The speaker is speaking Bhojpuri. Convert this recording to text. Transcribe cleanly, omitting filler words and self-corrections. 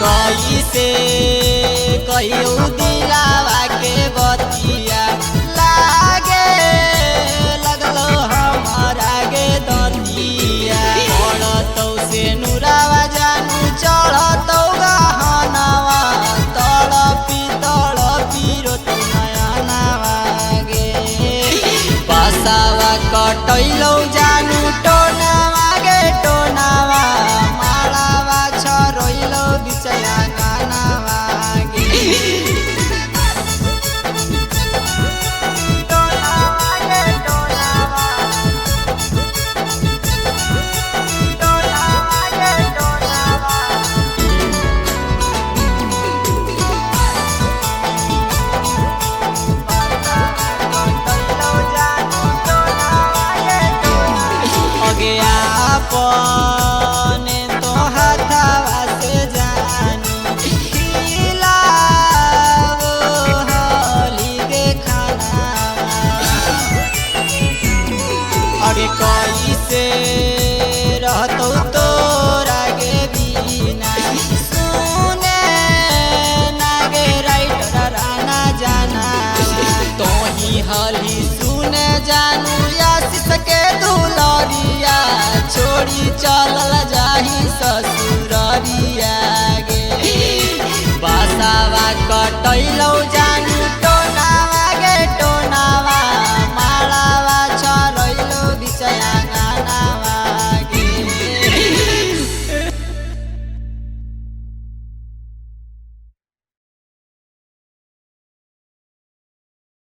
कैसे कहियो दिलावा के बतिया लागे लगलो हमारा गे दतिया पड़तौ से नुरावा जानू चढ़तौ गहनावा तड़पी रोत नयनावा गे बसावा कटैलौ जानू टोनावा गे टोनावा मालावा छरोइलौ बिचया गानावा गे टोनावा गे टोनावा टोनावा गे टोनावा अपने तो हथवा से जानू खिलाओ होली गे खाना अरे कैसे रहतौ तोरा गे बिना सुने ना गे राइटर राना जाना तो ही हली सुने जानू आशीष के दुलरिया छोड़ी चलल जाही ससुररिया गे बसावा कटैलौ जा